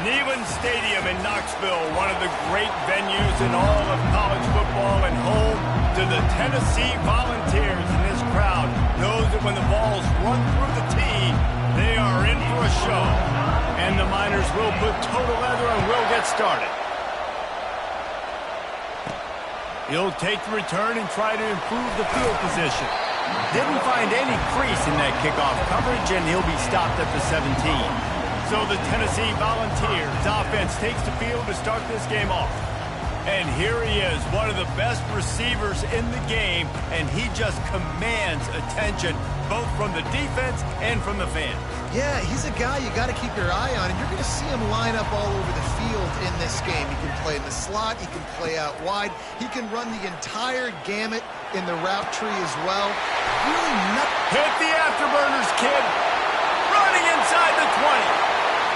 Neyland Stadium in Knoxville, one of the great venues in all of college football and home to the Tennessee Volunteers. And this crowd knows that when the balls run through the tee, they are in for a show. And the Miners will put total leather and will get started. He'll take the return and try to improve the field position. Didn't find any crease in that kickoff coverage, and he'll be stopped at the 17. So the Tennessee Volunteers offense takes the field to start this game off. And here he is, one of the best receivers in the game, and he just commands attention, both from the defense and from the fans. Yeah, he's a guy you got to keep your eye on, and you're going to see him line up all over the field in this game. He can play in the slot, he can play out wide, he can run the entire gamut in the route tree as well. Really not. Hit the afterburners, kid. Running inside the 20.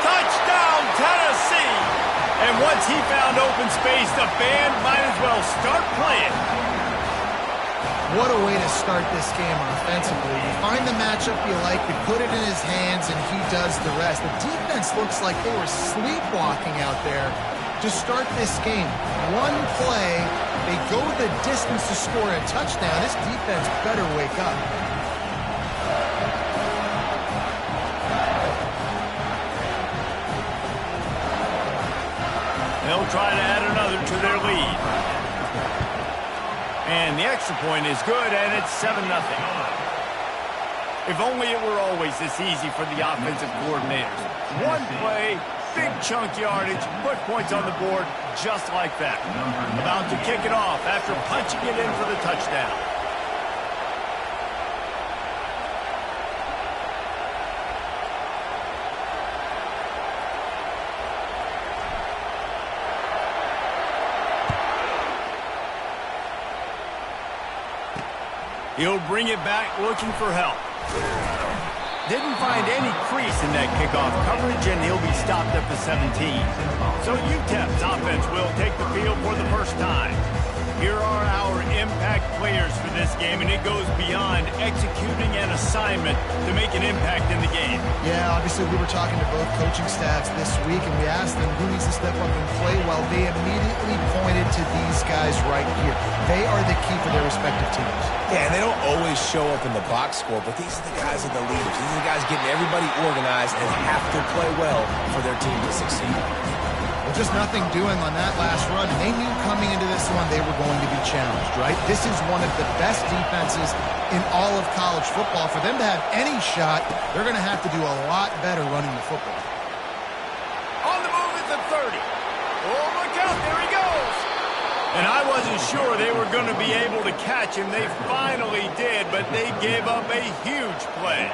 Touchdown, Tennessee! And once he found open space, the band might as well start playing. What a way to start this game offensively. You find the matchup you like, you put it in his hands, and he does the rest. The defense looks like they were sleepwalking out there to start this game. One play, they go the distance to score a touchdown. This defense better wake up. They'll try to add another to their lead. And the extra point is good, and it's 7-0. If only it were always this easy for the offensive coordinators. One play, big chunk yardage, put points on the board just like that. About to kick it off after punching it in for the touchdown. He'll bring it back looking for help. Didn't find any crease in that kickoff coverage, and he'll be stopped at the 17. So UTEP's offense will take the field for the first time. Here are our impact players for this game, and it goes beyond executing an assignment to make an impact in the game. Yeah, obviously we were talking to both coaching staffs this week, and we asked them who needs to step up and play well. They immediately pointed to these guys right here. They are the key for their respective teams. Yeah, and they don't always show up in the box score, but these are the guys that are the leaders. These are the guys getting everybody organized and have to play well for their team to succeed. Well, just nothing doing on that last run. And they knew coming into this one they were going to be challenged, right? This is one of the best defenses in all of college football. For them to have any shot, they're going to have to do a lot better running the football. On the move at the 30. Oh, look out, there he goes. And I wasn't sure they were going to be able to catch him. They finally did, but they gave up a huge play.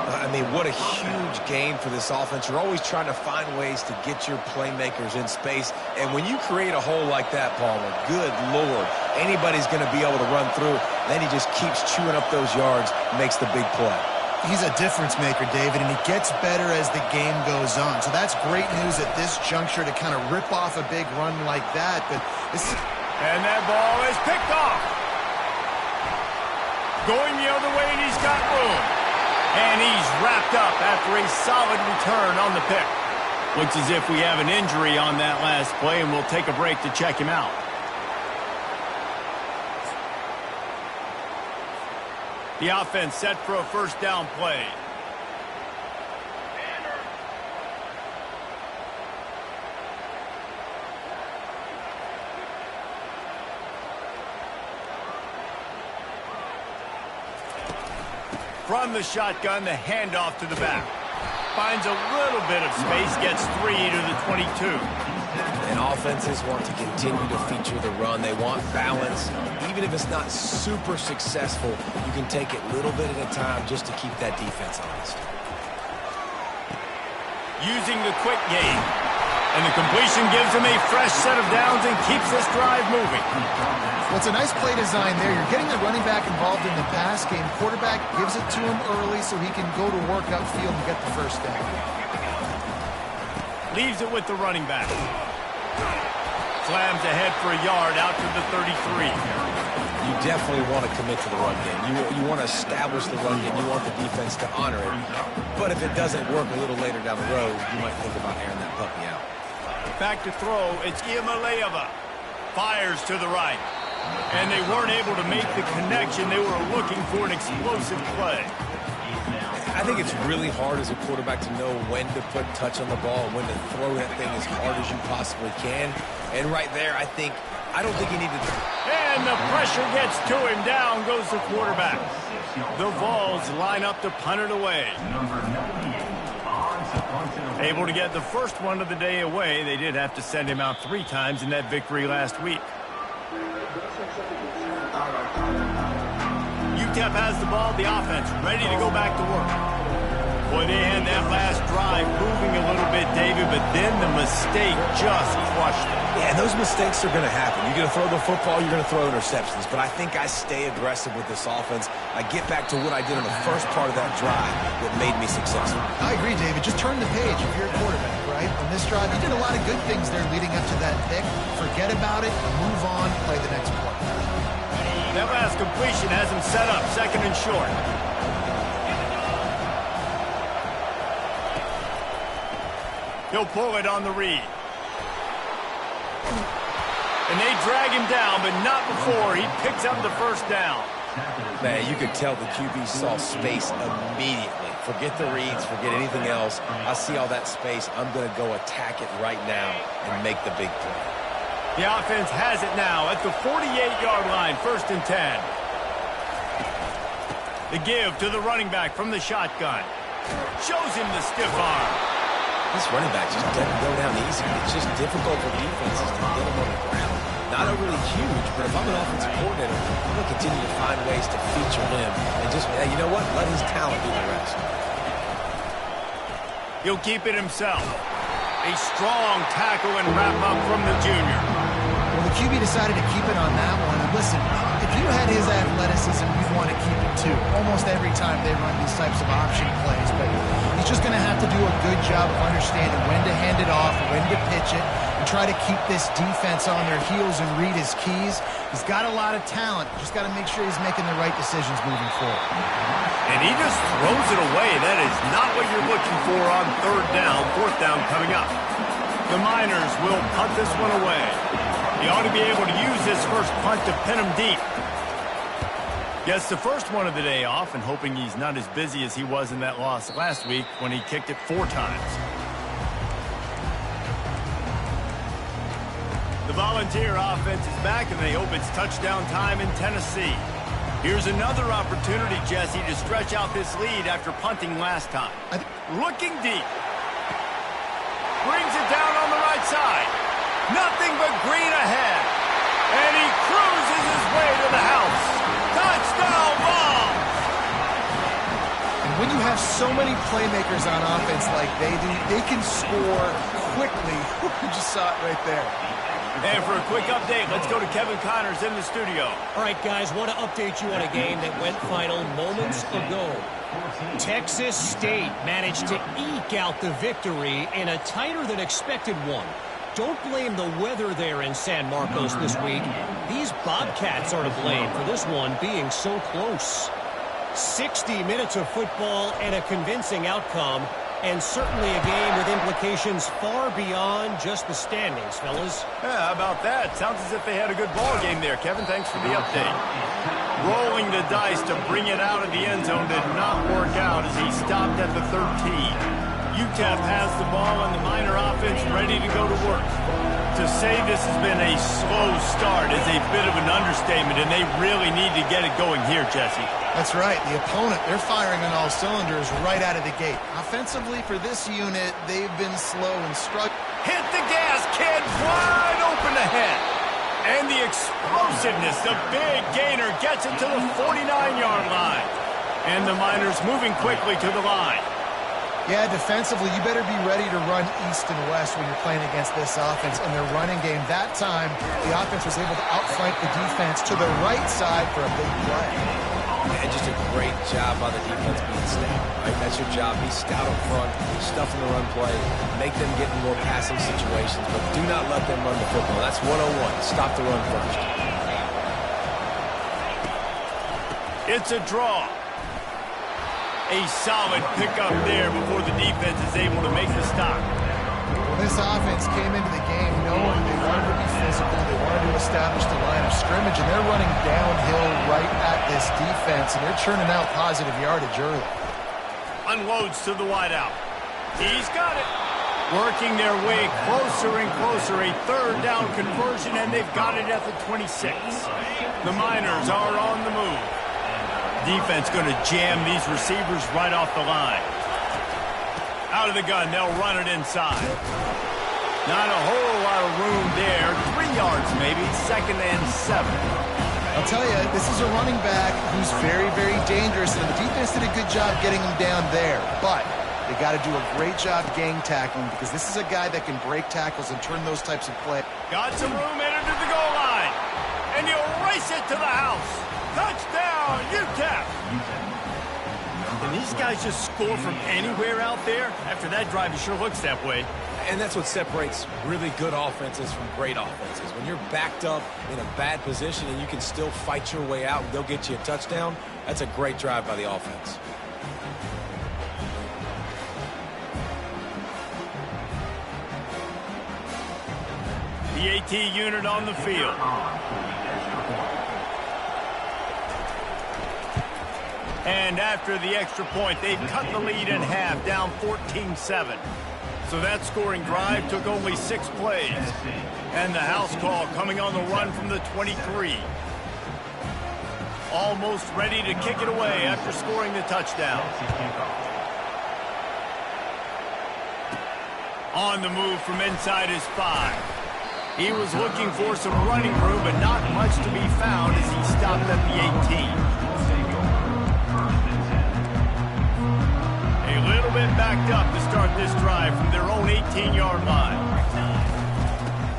I mean, what a huge game for this offense. You're always trying to find ways to get your playmakers in space. And when you create a hole like that, Palmer, good Lord, anybody's going to be able to run through. Then he just keeps chewing up those yards, makes the big play. He's a difference maker, David, and he gets better as the game goes on. So that's great news at this juncture to kind of rip off a big run like that. But this is... And that ball is picked off. Going the other way, and he's got room. And he's wrapped up after a solid return on the pick. Looks as if we have an injury on that last play, and we'll take a break to check him out. The offense set for a first down play. From the shotgun, the handoff to the back. Finds a little bit of space, gets 3 to the 22. And offenses want to continue to feature the run. They want balance. Even if it's not super successful, you can take it little bit at a time just to keep that defense honest. Using the quick game. And the completion gives him a fresh set of downs and keeps this drive moving. Well, it's a nice play design there. You're getting the running back involved in the pass game. Quarterback gives it to him early so he can go to work upfield and get the first down. Leaves it with the running back. Slams ahead for a yard out to the 33. You definitely want to commit to the run game. You want to establish the run game. You want the defense to honor it. But if it doesn't work a little later down the road, you might think about airing that puppy out. Back to throw, it's Ncaa24. Fires to the right. And they weren't able to make the connection. They were looking for an explosive play. I think it's really hard as a quarterback to know when to put touch on the ball and when to throw that thing as hard as you possibly can. And right there, I don't think he needed to. And the pressure gets to him. Down goes the quarterback. The Vols line up to punt it away. Able to get the first one of the day away. They did have to send him out 3 times in that victory last week. UTEP has the ball, the offense ready to go back to work. Boy, they had that last drive moving a little bit, David, but then the mistake just crushed it. Yeah, and those mistakes are going to happen. You're going to throw the football, you're going to throw interceptions. But I think I stay aggressive with this offense. I get back to what I did in the first part of that drive that made me successful. I agree, David. Just turn the page if you're a quarterback, right? On this drive, you did a lot of good things there leading up to that pick. Forget about it, move on, play the next play. That last completion has him set up, 2nd and short. He'll pull it on the read. And they drag him down, but not before he picks up the first down. Man, you could tell the QB saw space immediately. Forget the reads, forget anything else. I see all that space. I'm going to go attack it right now and make the big play. The offense has it now at the 48-yard line, 1st and 10. The give to the running back from the shotgun. Shows him the stiff arm. This running back just doesn't go down easy. It's just difficult for defenses to get him on the ground. Not overly huge, but if I'm an offensive coordinator, I'm going to continue to find ways to feature him and just, hey, you know what? Let his talent do the rest. He'll keep it himself. A strong tackle and wrap up from the junior. Well, the QB decided to keep it on that one. And listen, if you had his athleticism, you'd want to keep it too. Almost every time they run these types of option plays. But he's just going to have to do a good job of understanding when to hand it off, when to pitch it, and try to keep this defense on their heels and read his keys. He's got a lot of talent. Just got to make sure he's making the right decisions moving forward. And he just throws it away. That is not what you're looking for on 3rd down, 4th down coming up. The Miners will punt this one away. He ought to be able to use this first punt to pin him deep. Gets the first one of the day off and hoping he's not as busy as he was in that loss last week when he kicked it 4 times. The Volunteer offense is back and they hope it's touchdown time in Tennessee. Here's another opportunity, Jesse, to stretch out this lead after punting last time. Looking deep. Brings it down on the right side. Nothing but green ahead. And he cruises his way to the house. Touchdown ball! And when you have so many playmakers on offense like they do, they can score quickly. You just saw it right there. And for a quick update, let's go to Kevin Connors in the studio. All right, guys, want to update you on a game that went final moments ago. Texas State managed to eke out the victory in a tighter than expected one. Don't blame the weather there in San Marcos this week. These Bobcats are to blame for this one being so close. 60 minutes of football and a convincing outcome, and certainly a game with implications far beyond just the standings, fellas. Yeah, how about that? Sounds as if they had a good ball game there. Kevin, thanks for the update. Rolling the dice to bring it out of the end zone did not work out as he stopped at the 13. UTEP has the ball and the Miner offense ready to go to work. To say this has been a slow start is a bit of an understatement, and they really need to get it going here, Jesse. That's right. The opponent, they're firing on all cylinders right out of the gate. Offensively, for this unit, they've been slow and struggling. Hit the gas, kid! Wide open ahead. And the explosiveness, the big gainer gets it to the 49-yard line. And the Miners moving quickly to the line. Yeah, defensively, you better be ready to run east and west when you're playing against this offense. In their running game, that time, the offense was able to outflank the defense to the right side for a big play. And just a great job by the defense being stout, right? That's your job. Be stout up front, stuff in the run play, make them get in more passing situations, but do not let them run the football. That's 101. Stop the run first. It's a draw. A solid pickup there before the defense is able to make the stop. This offense came into the game knowing they wanted to be physical, they wanted to establish the line of scrimmage, and they're running downhill right at this defense, and they're churning out positive yardage early. Unloads to the wideout. He's got it. Working their way closer and closer. A third down conversion, and they've got it at the 26. The Miners are on the move. Defense going to jam these receivers right off the line. Out of the gun, they'll run it inside. Not a whole lot of room there. 3 yards maybe, 2nd and 7. I'll tell you, this is a running back who's very, very dangerous, and the defense did a good job getting him down there. But they got to do a great job gang tackling because this is a guy that can break tackles and turn those types of plays. Got some room headed to the goal line. And he'll race it to the house. Touchdown, UTEP. Can these guys just score from anywhere out there? After that drive, it sure looks that way. And that's what separates really good offenses from great offenses. When you're backed up in a bad position and you can still fight your way out and they'll get you a touchdown, that's a great drive by the offense. The AT unit on the field. And after the extra point, they've cut the lead in half, down 14-7. So that scoring drive took only 6 plays. And the house call coming on the run from the 23. Almost ready to kick it away after scoring the touchdown. On the move from inside his 5. He was looking for some running room, but not much to be found as he stopped at the 18. A little bit backed up to start this drive from their own 18-yard line.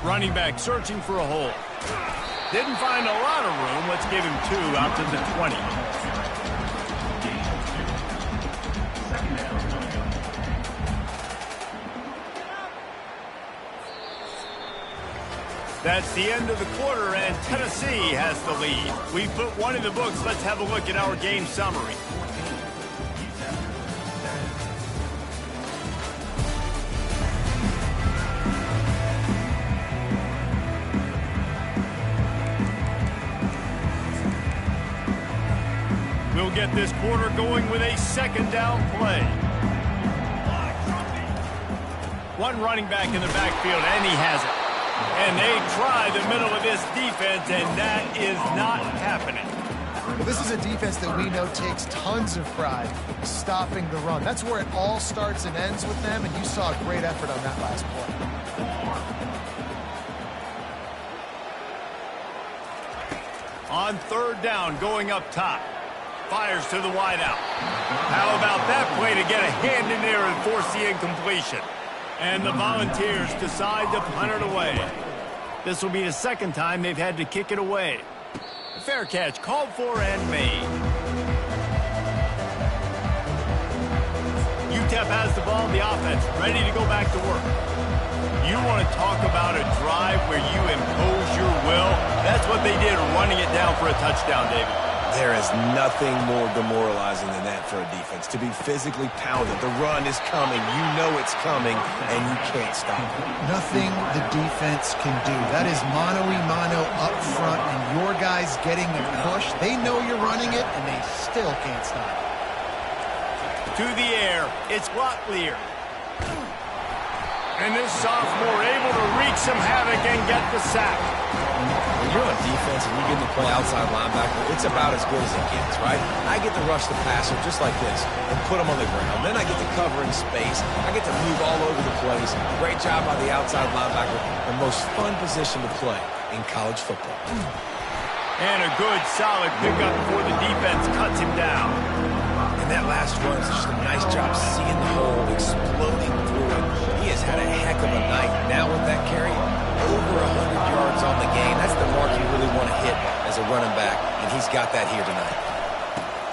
Running back searching for a hole. Didn't find a lot of room. Let's give him 2 out to the 20. That's the end of the quarter, and Tennessee has the lead. We put 1 in the books. Let's have a look at our game summary. We'll get this quarter going with a 2nd down play. 1 running back in the backfield, and he has it. And they try the middle of this defense, and that is not happening. Well, this is a defense that we know takes tons of pride stopping the run. That's where it all starts and ends with them, and you saw a great effort on that last play. On 3rd down, going up top. Fires to the wideout. How about that play to get a hand in there and force the incompletion? And the Volunteers decide to punt it away. This will be the 2nd time they've had to kick it away. A fair catch called for and made. UTEP has the ball, the offense ready to go back to work. You want to talk about a drive where you impose your will? That's what they did, running it down for a touchdown, David. There is nothing more demoralizing than that for a defense. To be physically pounded. The run is coming. You know it's coming, and you can't stop it. Nothing the defense can do. That is mano-a-mano up front, and your guys getting a push. They know you're running it, and they still can't stop it. To the air, it's Locklear. And this sophomore able to wreak some havoc and get the sack. When you're on defense and you get to play outside linebacker, it's about as good as it gets, right? I get to rush the passer just like this and put him on the ground. Then I get to cover in space. I get to move all over the place. Great job by the outside linebacker. The most fun position to play in college football. And a good, solid pickup before the defense cuts him down. And that last run is just a nice job seeing the hole, exploding through it. He has had a heck of a night. Now with that carry, over 100 yards on the game. That's the mark you really want to hit as a running back, and he's got that here tonight.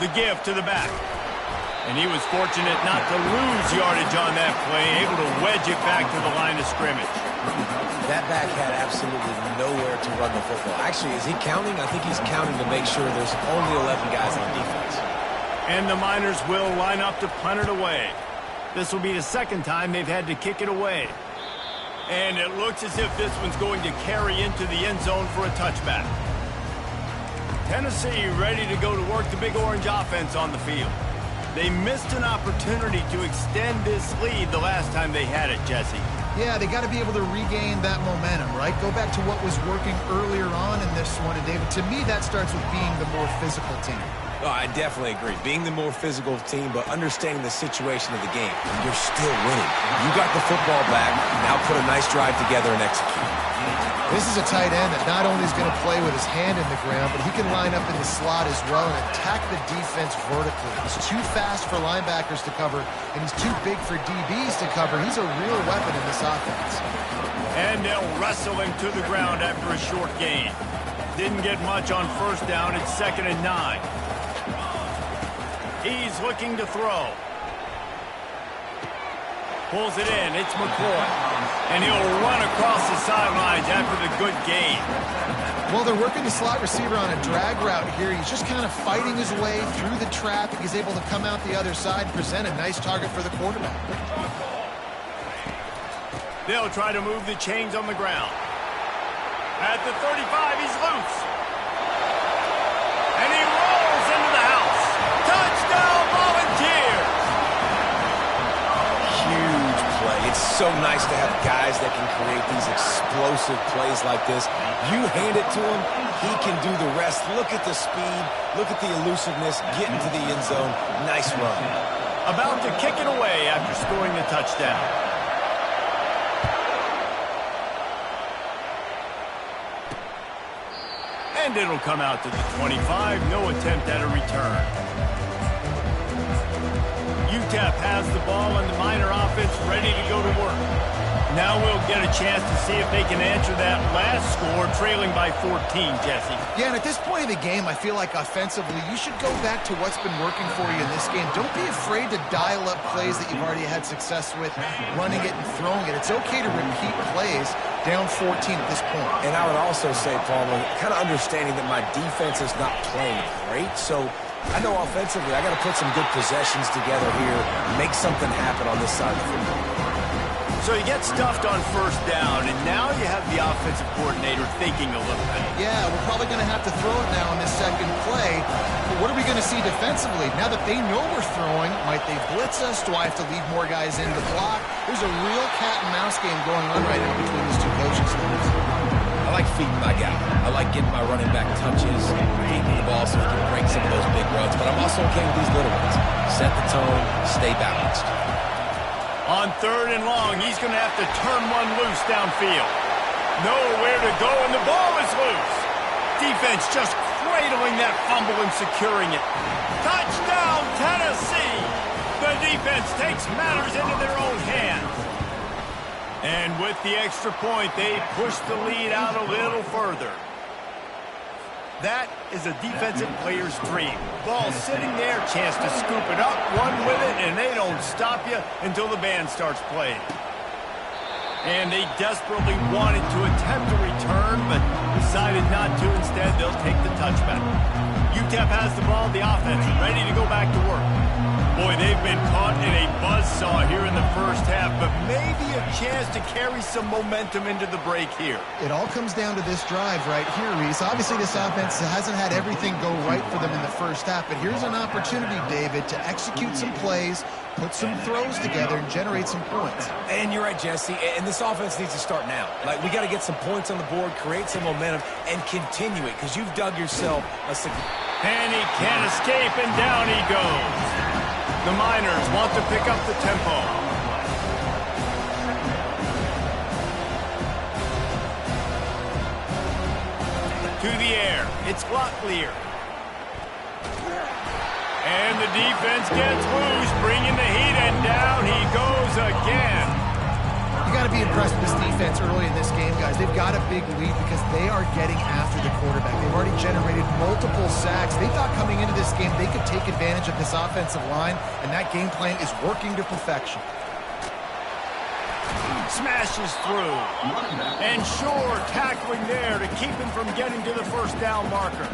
The give to the back. And he was fortunate not to lose yardage on that play, able to wedge it back to the line of scrimmage. That back had absolutely nowhere to run the football. Actually, is he counting? I think he's counting to make sure there's only 11 guys on defense. And the Miners will line up to punt it away. This will be the second time they've had to kick it away. And it looks as if this one's going to carry into the end zone for a touchback. Tennessee ready to go to work the Big Orange offense on the field. They missed an opportunity to extend this lead the last time they had it, Jesse. Yeah, they got to be able to regain that momentum, right? Go back to what was working earlier on in this one. And, David, to me, that starts with being the more physical team. Oh, I definitely agree. Being the more physical team, but understanding the situation of the game. You're still winning. You got the football back. Now put a nice drive together and execute. This is a tight end that not only is going to play with his hand in the ground, but he can line up in the slot as well and attack the defense vertically. He's too fast for linebackers to cover, and he's too big for DBs to cover. He's a real weapon in this offense. And they'll wrestle him to the ground after a short gain. Didn't get much on first down. It's 2nd and 9. He's looking to throw. Pulls it in. It's McCoy. And he'll run across the sidelines after the good gain. Well, they're working the slot receiver on a drag route here. He's just kind of fighting his way through the traffic. He's able to come out the other side and present a nice target for the quarterback. They'll try to move the chains on the ground. At the 35, he's loose. And he rolls into the house. Touchdown, Volunteers! Huge play. It's so nice to have guys that can create these explosive plays like this. You hand it to him, he can do the rest. Look at the speed. Look at the elusiveness. Get into the end zone. Nice run. About to kick it away after scoring the touchdown. And it'll come out to the 25. No attempt at a return. UTEP has the ball and the Miner offense ready to go to work. Now we'll get a chance to see if they can answer that last score, trailing by 14, Jesse. Yeah, and at this point of the game, I feel like offensively, you should go back to what's been working for you in this game. Don't be afraid to dial up plays that you've already had success with, running it and throwing it. It's okay to repeat plays down 14 at this point. And I would also say, Palmer, kind of understanding that my defense is not playing great, so I know offensively I got to put some good possessions together here, make something happen on this side of the football. So you get stuffed on first down, and now you have the offensive coordinator thinking a little bit. Yeah, we're probably going to have to throw it now in this second play. But what are we going to see defensively? Now that they know we're throwing, might they blitz us? Do I have to leave more guys in to block? There's a real cat-and-mouse game going on right now between these two coaching staffs. I like feeding my guy. I like getting my running back touches, feeding the ball so he can break some of those big runs. But I'm also okay with these little ones. Set the tone, stay balanced. On 3rd and long, he's going to have to turn one loose downfield. Nowhere to go, and the ball is loose. Defense just cradling that fumble and securing it. Touchdown, Tennessee! The defense takes matters into their own hands. And with the extra point, they push the lead out a little further. That is a defensive player's dream. Ball sitting there, chance to scoop it up, run with it, and they don't stop you until the band starts playing. And they desperately wanted to attempt a return, but decided not to. Instead, they'll take the touchback. UTEP has the ball, the offense, ready to go back to work. Boy, they've been caught in a buzzsaw here in the first half, but maybe a chance to carry some momentum into the break here. It all comes down to this drive right here, Reese. Obviously, this offense hasn't had everything go right for them in the first half, but here's an opportunity, David, to execute some plays, put some throws together, and generate some points. And you're right, Jesse, and this offense needs to start now. Like, we got to get some points on the board, create some momentum, and continue it, because you've dug yourself a And he can't escape, and down he goes. The Miners want to pick up the tempo. To the air. It's Locklear. And the defense gets loose, bringing the heat, and down he goes again. got to be impressed with this defense early in this game, guys. They've got a big lead because they are getting after the quarterback. They've already generated multiple sacks. They thought coming into this game they could take advantage of this offensive line, and that game plan is working to perfection. Smashes through. And Shore tackling there to keep him from getting to the first down marker.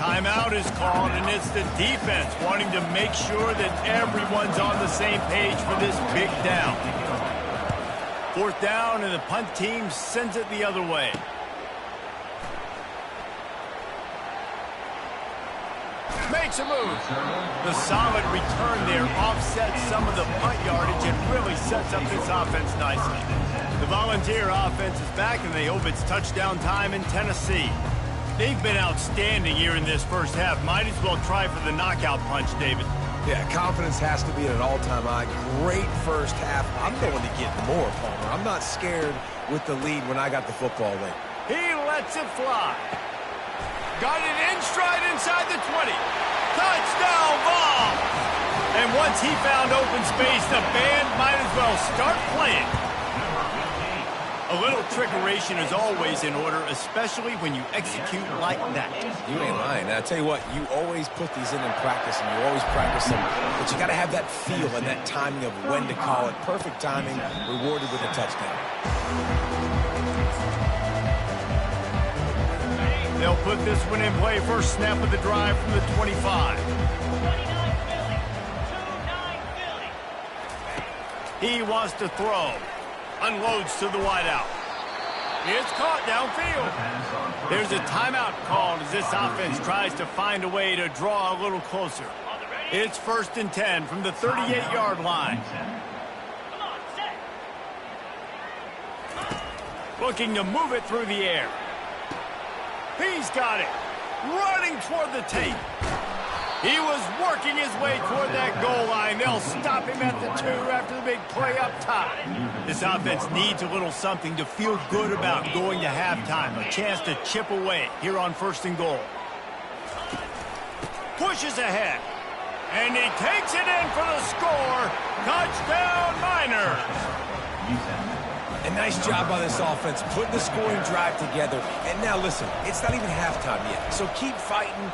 Timeout is called, and it's the defense wanting to make sure that everyone's on the same page for this big down. Fourth down, and the punt team sends it the other way. Makes a move. The solid return there offsets some of the punt yardage and really sets up this offense nicely. The Volunteer offense is back, and they hope it's touchdown time in Tennessee. They've been outstanding here in this first half. Might as well try for the knockout punch, David. Yeah, confidence has to be at an all-time high. Great first half. I'm going to get more, Palmer. I'm not scared with the lead when I got the football late. He lets it fly. Got it in stride inside the 20. Touchdown ball! And once he found open space, the band might as well start playing. A little trickeration is always in order, especially when you execute like that. You ain't lying. Now, I tell you what, you always put these in practice, and you always practice them, but you got to have that feel and that timing of when to call it. Perfect timing, rewarded with a touchdown. They'll put this one in play. First snap of the drive from the 25. He wants to throw. Unloads to the wideout. It's caught downfield. There's a timeout called as this offense tries to find a way to draw a little closer. It's 1st and 10 from the 38-yard line. Looking to move it through the air. He's got it. Running toward the tape. He was working his way toward that goal line. They'll stop him at the 2 after the big play up top. This offense needs a little something to feel good about going to halftime. A chance to chip away here on 1st and goal. Pushes ahead. And he takes it in for the score. Touchdown, Miners. A nice job by this offense, putting the scoring drive together. And now, listen, it's not even halftime yet. So keep fighting,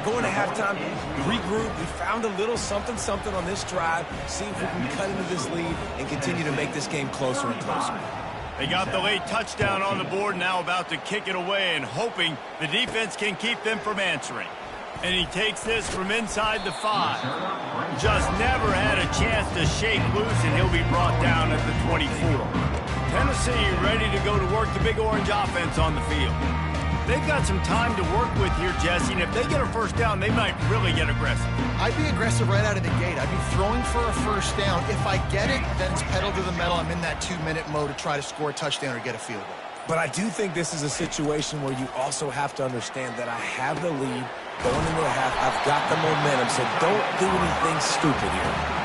going to halftime, regroup. We found a little something on this drive. See if we can cut into this lead and continue to make this game closer and closer. They got the late touchdown on the board, now about to kick it away and hoping the defense can keep them from answering. And he takes this from inside the 5. Just never had a chance to shake loose, and he'll be brought down at the 24. Tennessee ready to go to work the Big Orange offense on the field. They've got some time to work with here, Jesse, and if they get a first down, they might really get aggressive. I'd be aggressive right out of the gate. I'd be throwing for a first down. If I get it, then it's pedal to the metal. I'm in that 2-minute mode to try to score a touchdown or get a field goal. But I do think this is a situation where you also have to understand that I have the lead going into the half. I've got the momentum, so don't do anything stupid here.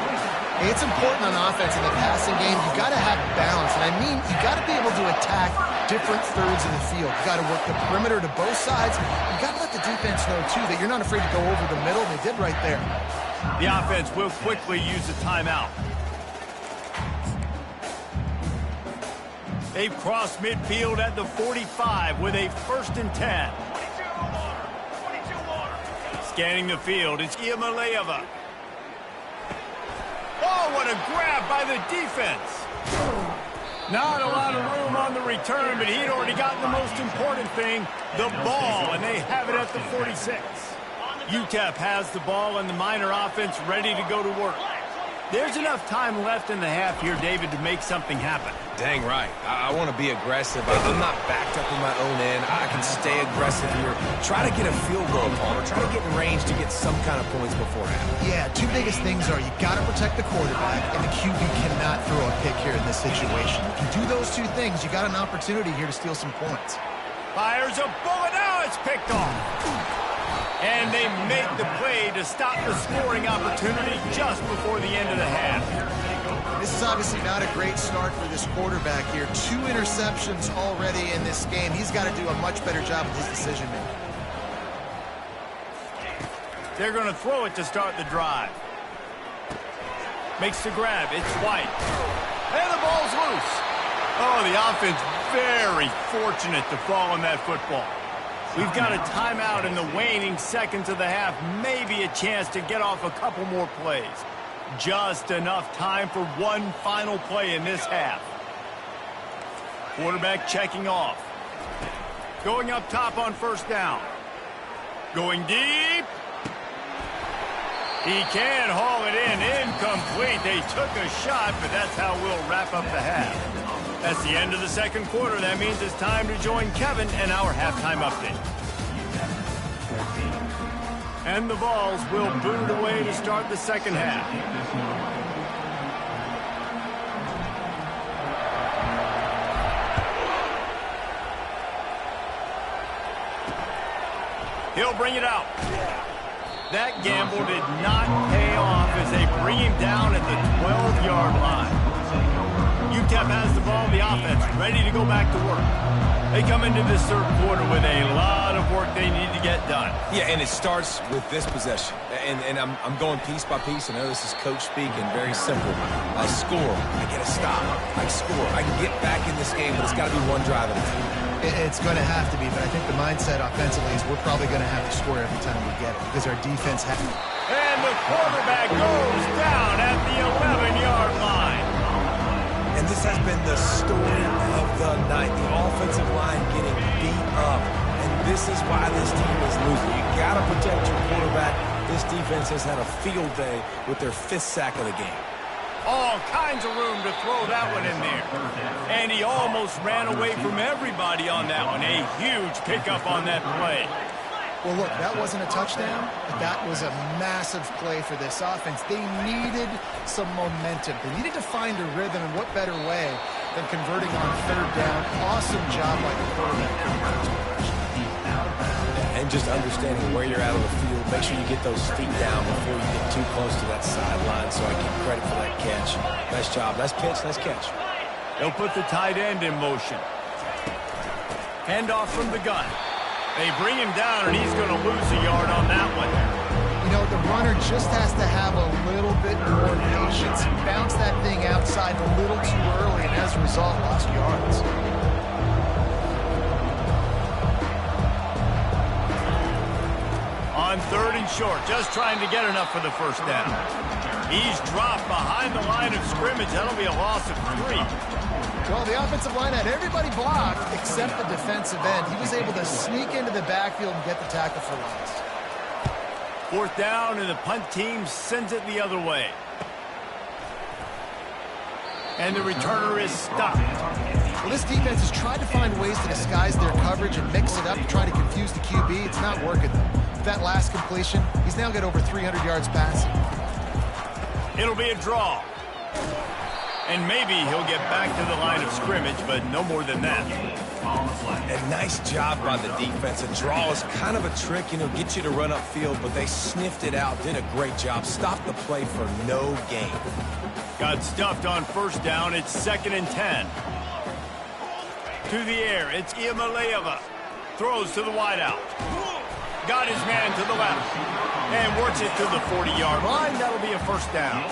It's important on offense in the passing game. You got to have balance, and I mean you got to be able to attack different thirds of the field. You got to work the perimeter to both sides. You got to let the defense know too that you're not afraid to go over the middle. They did right there. The offense will quickly use a timeout. They've crossed midfield at the 45 with a 1st and 10. Scanning the field, it's Ncaa24. Oh, what a grab by the defense. Not a lot of room on the return, but he'd already gotten the most important thing, the ball, and they have it at the 46. UTEP has the ball and the Miner offense ready to go to work. There's enough time left in the half here, David, to make something happen. Dang right. I want to be aggressive. I'm not backed up in my own end. I can stay aggressive here. Try to get a field goal, Palmer. Try to get in range to get some kind of points before half. Yeah, 2 biggest things are you got to protect the quarterback, and the QB cannot throw a pick here in this situation. If you do those 2 things, you got an opportunity here to steal some points. Fires a bullet. Now it's picked off. And they make the play to stop the scoring opportunity just before the end of the half. This is obviously not a great start for this quarterback here. 2 interceptions already in this game. He's got to do a much better job with his decision-making. They're going to throw it to start the drive. Makes the grab. It's White. And the ball's loose. Oh, the offense very fortunate to fall on that football. We've got a timeout in the waning seconds of the half. Maybe a chance to get off a couple more plays. Just enough time for one final play in this half. Quarterback checking off. Going up top on first down. Going deep. He can haul it in. Incomplete. They took a shot, but that's how we'll wrap up the half. That's the end of the second quarter. That means it's time to join Kevin and our halftime update. And the balls will boot away to start the second half. He'll bring it out. That gamble did not pay off as they bring him down at the 12-yard line. UTEP has the ball, the offense ready to go back to work. They come into this third quarter with a lot of work they need to get done. Yeah, and it starts with this possession. And I'm going piece by piece. I know this is coach speak and very simple. I score. I get a stop. I score. I can get back in this game, but it's got to be one drive at a time. It's going to have to be, but I think the mindset offensively is we're probably going to have to score every time we get it because our defense has. And the quarterback goes down at the 11-yard line. And this has been the story of the night. The offensive line getting beat up. And this is why this team is losing. You got to protect your quarterback. This defense has had a field day with their 5th sack of the game. All kinds of room to throw that one in there. And he almost ran away from everybody on that one. A huge pickup on that play. Well, look, that wasn't a touchdown, but that was a massive play for this offense. They needed some momentum. They needed to find a rhythm, and what better way than converting on third down. Awesome job by the quarterback. And just understanding where you're out of the field. Make sure you get those feet down before you get too close to that sideline, so I give credit for that catch. Nice job. Nice pitch. Nice catch. They'll put the tight end in motion. Handoff from the gun. They bring him down, and he's going to lose a yard on that one. You know, the runner just has to have a little bit more patience. He bounced that thing outside a little too early, and as a result, lost yards. On third and short, just trying to get enough for the first down. He's dropped behind the line of scrimmage. That'll be a loss of 3. Well, the offensive line had everybody blocked except the defensive end. He was able to sneak into the backfield and get the tackle for loss. Fourth down, and the punt team sends it the other way. And the returner is stopped. Well, this defense has tried to find ways to disguise their coverage and mix it up to try to confuse the QB. It's not working. With that last completion, he's now got over 300 yards passing. It'll be a draw. And maybe he'll get back to the line of scrimmage, but no more than that. And nice job by the defense. A draw is kind of a trick, get you to run upfield, but they sniffed it out, did a great job. Stopped the play for no gain. Got stuffed on first down. It's 2nd and 10. To the air, it's Ncaa24. Throws to the wideout. Got his man to the left. And works it to the 40-yard line. That'll be a first down.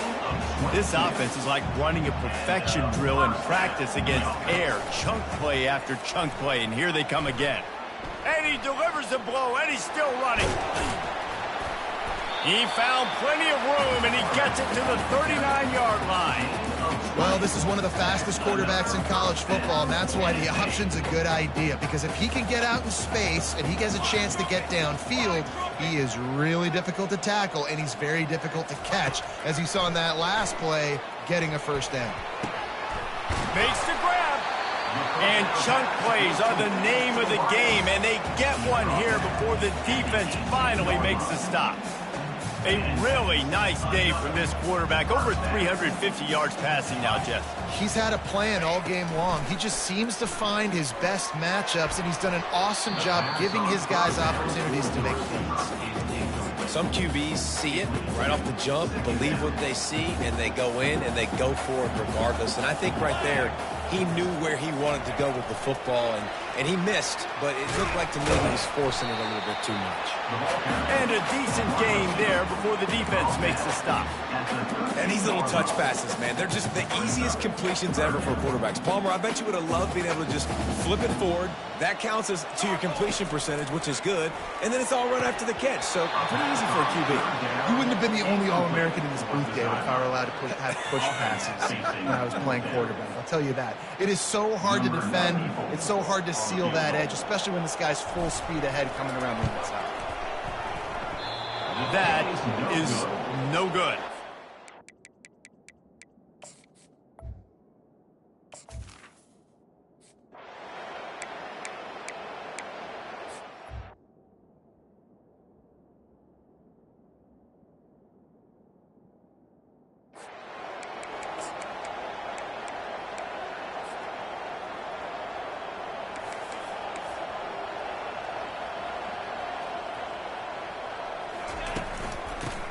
This offense is like running a perfection drill in practice against air. Chunk play after chunk play. And here they come again. And he delivers the blow, and he's still running. He found plenty of room, and he gets it to the 39-yard line. Well, this is one of the fastest quarterbacks in college football, and that's why the option's a good idea. Because if he can get out in space and he has a chance to get downfield, he is really difficult to tackle, and he's very difficult to catch, as you saw in that last play, getting a first down. Makes the grab. And chunk plays are the name of the game, and they get one here before the defense finally makes the stop. A really nice day for this quarterback. Over 350 yards passing now, Jeff. He's had a plan all game long. He just seems to find his best matchups, and he's done an awesome job giving his guys opportunities to make plays. Some QBs see it right off the jump, believe what they see, and they go in and they go for it regardless. And I think right there, He knew where he wanted to go with the football, and he missed, but it looked like to me he was forcing it a little bit too much. And a decent gain there before the defense makes the stop. And these little touch passes, man, they're just the easiest completions ever for quarterbacks. Palmer, I bet you would have loved being able to just flip it forward. That counts as to your completion percentage, which is good, and then it's all run after the catch, so pretty easy for a QB. You wouldn't have been the only All-American in this booth, David, if I were allowed to have push passes when I was playing quarterback. I'll tell you that. It is so hard to defend. It's so hard to seal that edge, especially when this guy's full speed ahead coming around the inside. That is no good.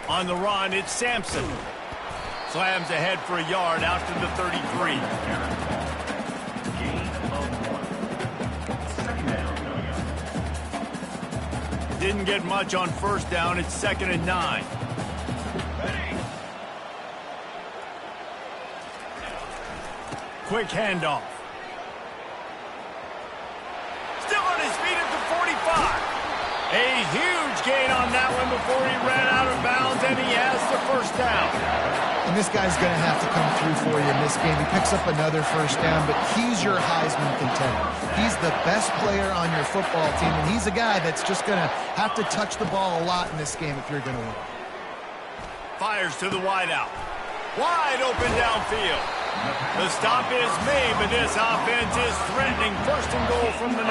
On the run, it's Sampson. Slams ahead for a yard out to the 33. Didn't get much on first down. It's 2nd and 9. Quick handoff. Still on his feet at the 45. A huge gain on that one before he ran out of bounds, and he has the first down. And this guy's going to have to come through for you in this game. He picks up another first down, but he's your Heisman contender. He's the best player on your football team, and he's a guy that's just going to have to touch the ball a lot in this game if you're going to win. Fires to the wideout. Wide open downfield. The stop is made, but this offense is threatening. 1st and goal from the 9.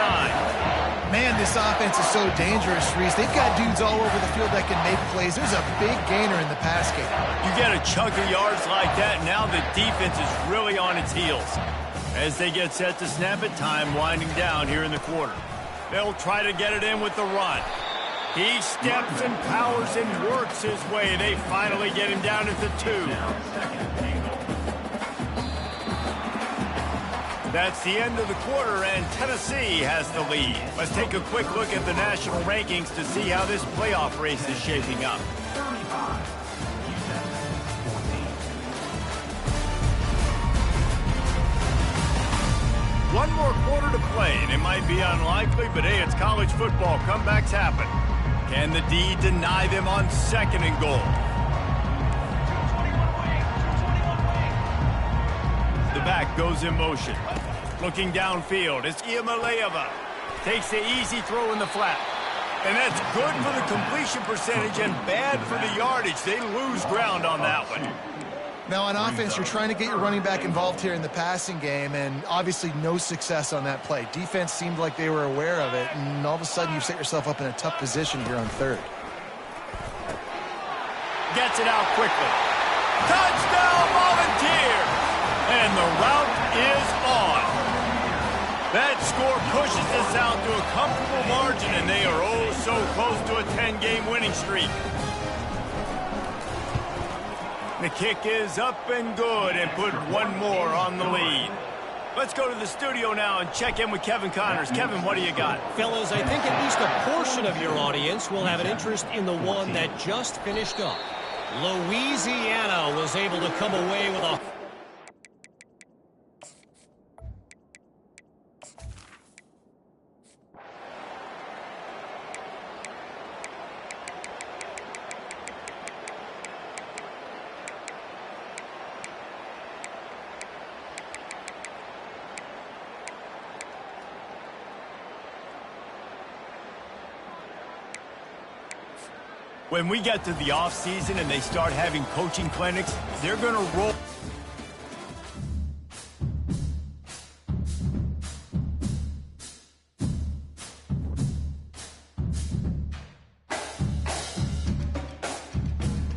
Man, this offense is so dangerous, Reese. They've got dudes all over the field that can make plays. There's a big gainer in the pass game. You get a chunk of yards like that, now the defense is really on its heels. As they get set to snap it, time winding down here in the quarter. They'll try to get it in with the run. He steps and powers and works his way. They finally get him down at the 2. That's the end of the quarter, and Tennessee has the lead. Let's take a quick look at the national rankings to see how this playoff race is shaping up. One more quarter to play, and it might be unlikely, but hey, it's college football. Comebacks happen. Can the D deny them on 2nd and goal? The back goes in motion. Looking downfield, it's Ncaa24. Takes the easy throw in the flat. And that's good for the completion percentage and bad for the yardage. They lose ground on that one. Now, on offense, you're trying to get your running back involved here in the passing game, and obviously no success on that play. Defense seemed like they were aware of it, and all of a sudden you set yourself up in a tough position here on 3rd. Gets it out quickly. Touchdown, Volunteers! And the route is on. That score pushes us out to a comfortable margin, and they are oh so close to a 10-game winning streak. The kick is up and good and put one more on the lead. Let's go to the studio now and check in with Kevin Connors. Kevin, what do you got? Fellas, I think at least a portion of your audience will have an interest in the one that just finished up. Louisiana was able to come away with a... When we get to the offseason and they start having coaching clinics, they're going to roll.